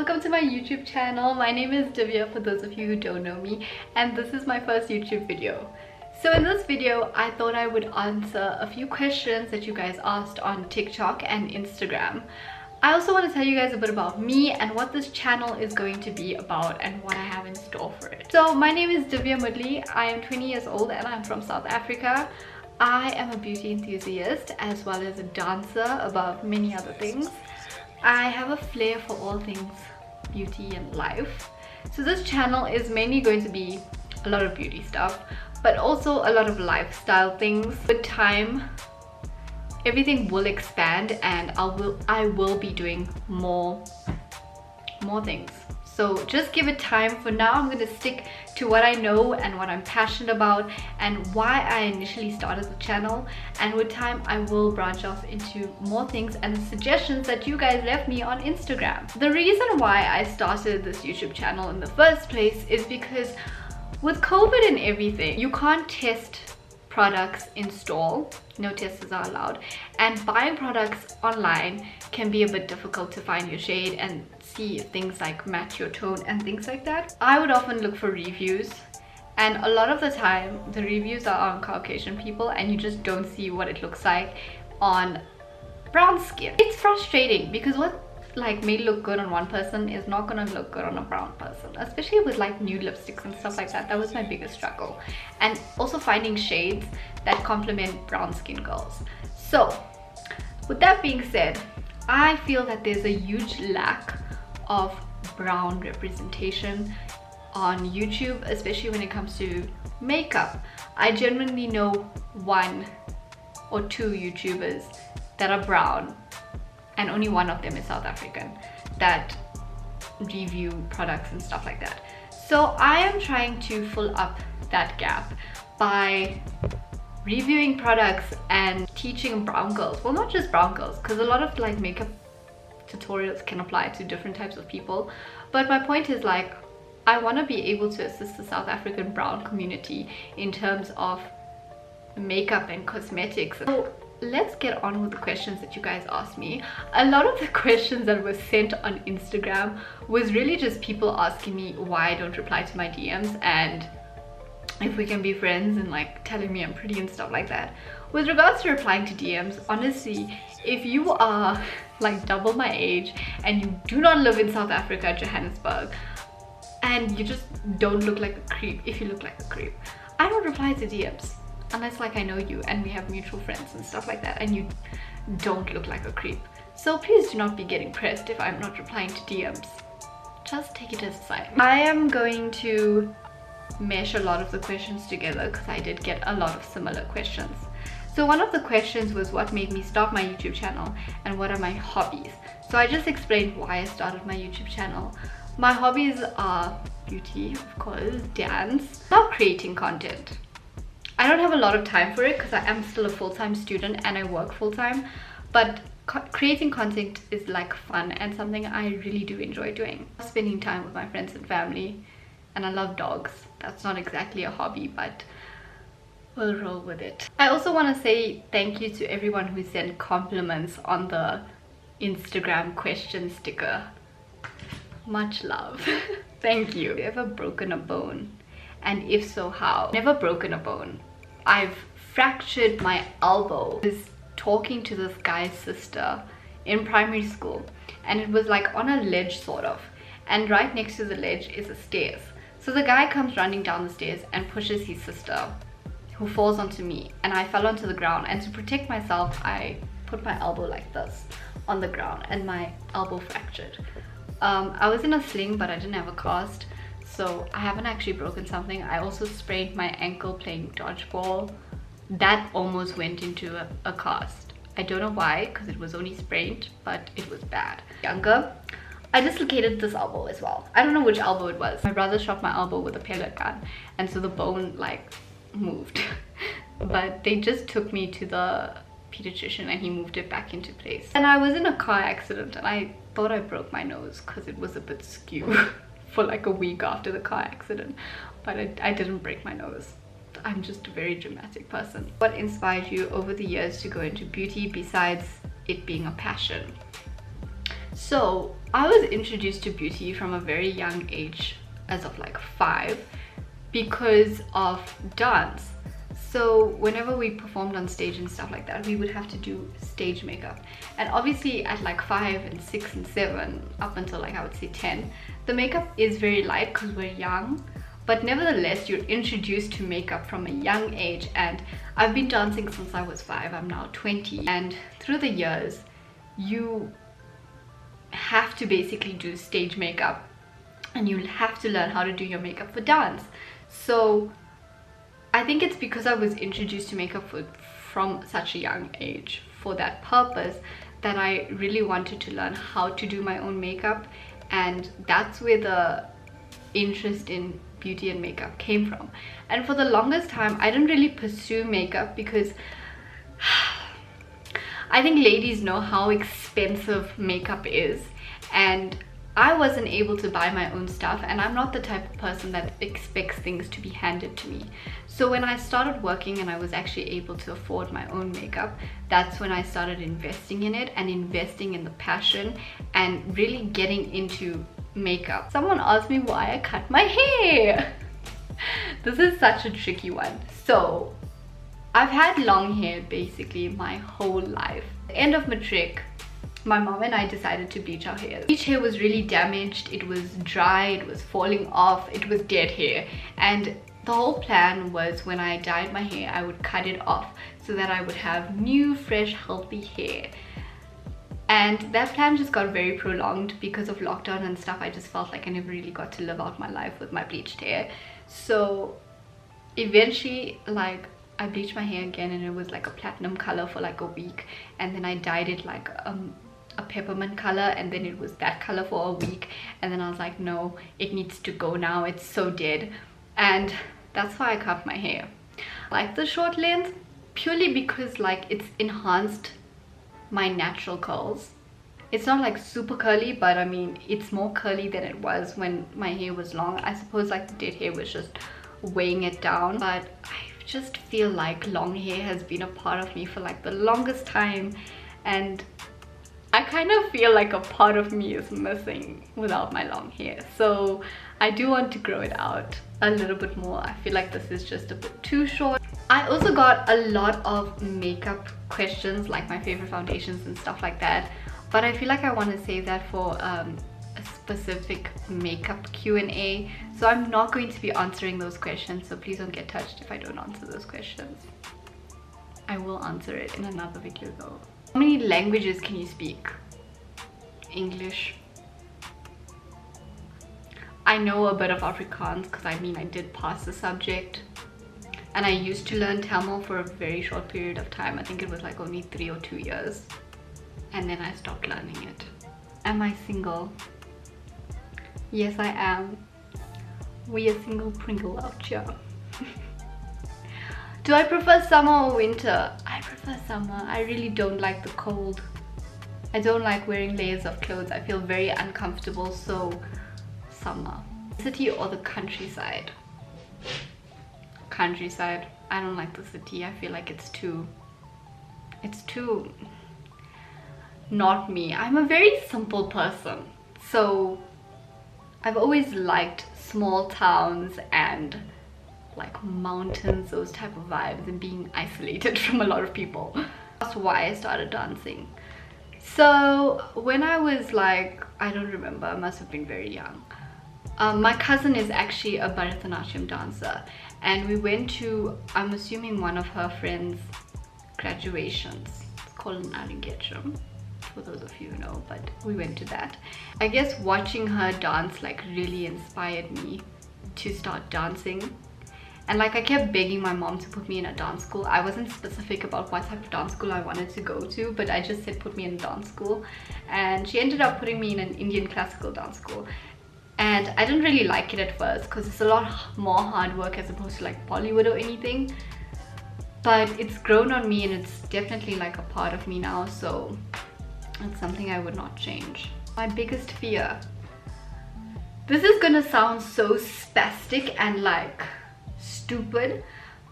welcome to my YouTube channel. My name is Divya for those of you who don't know me, and this is my first YouTube video. So in this video, I thought I would answer a few questions that you guys asked on TikTok and Instagram. I also want to tell you guys a bit about me and what this channel is going to be about and what I have in store for it. So my name is Divya Mudli. I am 20 years old and I'm from South Africa. I am a beauty enthusiast as well as a dancer, above many other things. I have a flair for all things beauty and life. So this channel is mainly going to be a lot of beauty stuff, but also a lot of lifestyle things. With time, everything will expand and I will be doing more things. So just give it time. For now, I'm going to stick to what I know and what I'm passionate about and why I initially started the channel. And with time, I will branch off into more things and the suggestions that you guys left me on Instagram. The reason why I started this YouTube channel in the first place is because with COVID and everything, you can't test products in store. No testers are allowed, and buying products online can be a bit difficult to find your shade and see if things like match your tone and things like that. I would often look for reviews, and a lot of the time the reviews are on Caucasian people and you just don't see what it looks like on brown skin. It's frustrating because what may look good on one person is not gonna look good on a brown person, especially with like nude lipsticks and stuff like that. That was my biggest struggle, and also finding shades that complement brown skin girls. So with that being said, I feel that there's a huge lack of brown representation on YouTube, especially when it comes to makeup. I genuinely know 1 or 2 YouTubers that are brown, and only one of them is South African, that review products and stuff like that. So I am trying to fill up that gap by reviewing products and teaching brown girls, well, not just brown girls, because a lot of like makeup tutorials can apply to different types of people, but my point is like I want to be able to assist the South African brown community in terms of makeup and cosmetics. So let's get on with the questions that you guys asked me. A lot of the questions that were sent on Instagram was really just people asking me why I don't reply to my DMs and if we can be friends and like telling me I'm pretty and stuff like that. With regards to replying to DMs, honestly, if you are like double my age and you do not live in South Africa, Johannesburg, and you just don't look like a creep, if you look like a creep, I don't reply to DMs. Unless like I know you and we have mutual friends and stuff like that and you don't look like a creep. So please do not be getting pressed if I'm not replying to DMs. Just take it as a sign. I am going to mesh a lot of the questions together because I did get a lot of similar questions. So one of the questions was what made me start my YouTube channel and what are my hobbies. So I just explained why I started my YouTube channel. My hobbies are beauty, of course, dance, love creating content. I don't have a lot of time for it because I am still a full-time student and I work full-time, but creating content is like fun and something I really do enjoy doing. Spending time with my friends and family, and I love dogs. That's not exactly a hobby, but we'll roll with it. I also want to say thank you to everyone who sent compliments on the Instagram question sticker. Much love. Thank you. Have you ever broken a bone? And if so, how? Never broken a bone. I've fractured my elbow. I was talking to this guy's sister in primary school, and it was like on a ledge sort of, and right next to the ledge is the stairs. So the guy comes running down the stairs and pushes his sister, who falls onto me, and I fell onto the ground, and to protect myself I put my elbow like this on the ground and my elbow fractured. I was in a sling, but I didn't have a cast. So I haven't actually broken something. I also sprained my ankle playing dodgeball. That almost went into a cast. I don't know why, because it was only sprained, but it was bad. Younger, I dislocated this elbow as well. I don't know which elbow it was. My brother shot my elbow with a pellet gun, and so the bone like moved. But they just took me to the pediatrician and he moved it back into place. And I was in a car accident and I thought I broke my nose because it was a bit skew. For like a week after the car accident, but I didn't break my nose. I'm just a very dramatic person. What inspired you over the years to go into beauty besides it being a passion? So I was introduced to beauty from a very young age, as of like 5, because of dance. So whenever we performed on stage and stuff like that, we would have to do stage makeup. And obviously at like 5 and 6 and 7, up until like I would say 10, the makeup is very light because we're young. But nevertheless, you're introduced to makeup from a young age. And I've been dancing since I was 5. I'm now 20. And through the years, you have to basically do stage makeup. And you'll have to learn how to do your makeup for dance. So I think it's because I was introduced to makeup from such a young age for that purpose that I really wanted to learn how to do my own makeup. And that's where the interest in beauty and makeup came from. And for the longest time, I didn't really pursue makeup because I think ladies know how expensive makeup is, and I wasn't able to buy my own stuff, and I'm not the type of person that expects things to be handed to me. So when I started working and I was actually able to afford my own makeup, that's when I started investing in it and investing in the passion and really getting into makeup. Someone asked me why I cut my hair. This is such a tricky one. So I've had long hair basically my whole life. At the end of matric, my mom and I decided to bleach our hair. Each hair was really damaged, it was dry, it was falling off, it was dead hair. And the whole plan was when I dyed my hair, I would cut it off so that I would have new, fresh, healthy hair. And that plan just got very prolonged because of lockdown and stuff. I just felt like I never really got to live out my life with my bleached hair. So eventually, like, I bleached my hair again and it was like a platinum color for like a week. And then I dyed it like a peppermint color, and then it was that color for a week. And then I was like, no, it needs to go now. It's so dead. And that's why I cut my hair. I like the short length purely because like it's enhanced my natural curls. It's not like super curly, but I mean it's more curly than it was when my hair was long. I suppose like the dead hair was just weighing it down, but I just feel like long hair has been a part of me for like the longest time, and I kind of feel like a part of me is missing without my long hair. So I do want to grow it out a little bit more. I feel like this is just a bit too short. I also got a lot of makeup questions, like my favorite foundations and stuff like that, but I feel like I want to save that for a specific makeup Q&A, so I'm not going to be answering those questions, so please don't get touched if I don't answer those questions. I will answer it in another video though. How many languages can you speak? English. I know a bit of Afrikaans because I mean I did pass the subject. And I used to learn Tamil for a very short period of time. I think it was like only 3 or 2 years. And then I stopped learning it. Am I single? Yes, I am. We are single Pringle out here. Do I prefer summer or winter? I prefer summer. I really don't like the cold. I don't like wearing layers of clothes. I feel very uncomfortable, so summer. City or the countryside? Countryside. I don't like the city. I feel like it's too not me. I'm a very simple person, so I've always liked small towns and like mountains, those type of vibes, and being isolated from a lot of people. That's why I started dancing. So when I was like, I don't remember, I must have been very young. My cousin is actually a Bharatanatyam dancer, and we went to, I'm assuming, one of her friends' graduations. It's called an Arangetram, for those of you who know, but we went to that. I guess watching her dance like really inspired me to start dancing. And like I kept begging my mom to put me in a dance school. I wasn't specific about what type of dance school I wanted to go to, but I just said put me in a dance school. And she ended up putting me in an Indian classical dance school. And I didn't really like it at first because it's a lot more hard work as opposed to like Bollywood or anything. But it's grown on me and it's definitely like a part of me now, so it's something I would not change. My biggest fear. This is gonna sound so spastic and like stupid,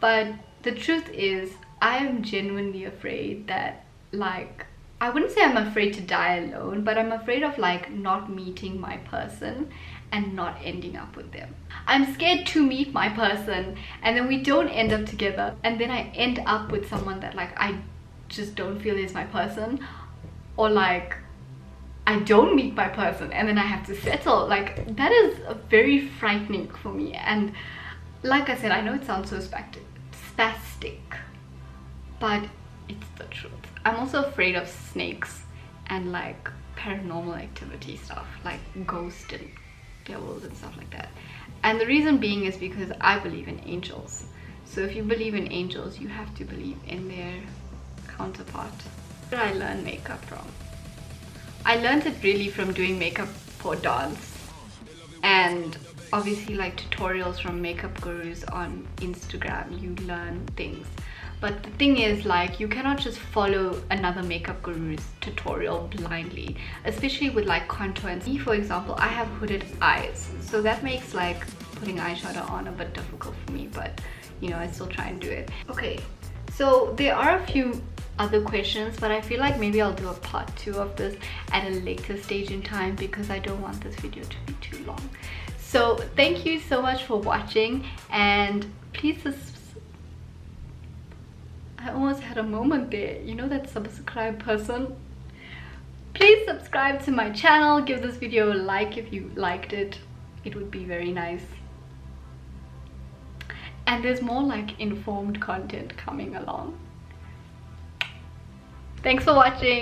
but the truth is I am genuinely afraid that like I wouldn't say I'm afraid to die alone, but I'm afraid of like not meeting my person and not ending up with them. I'm scared to meet my person and then we don't end up together, and then I end up with someone that like I just don't feel is my person, or like I don't meet my person and then I have to settle. Like, that is very frightening for me. And like I said, I know it sounds so spastic, but it's the truth. I'm also afraid of snakes and like paranormal activity stuff, like ghosts and devils and stuff like that. And the reason being is because I believe in angels. So if you believe in angels, you have to believe in their counterpart. Where did I learn makeup from? I learned it really from doing makeup for dance, and obviously like tutorials from makeup gurus on Instagram. You learn things, but the thing is, like, you cannot just follow another makeup guru's tutorial blindly, especially with like contour. And me, for example, I have hooded eyes, so that makes like putting eyeshadow on a bit difficult for me, but you know, I still try and do it. Okay, so there are a few other questions, but I feel like maybe I'll do a part 2 of this at a later stage in time because I don't want this video to be too long. So thank you so much for watching, and please I almost had a moment there, you know, that subscribe person. Please subscribe to my channel, give this video a like if you liked it. It would be very nice. And there's more like informed content coming along. Thanks for watching.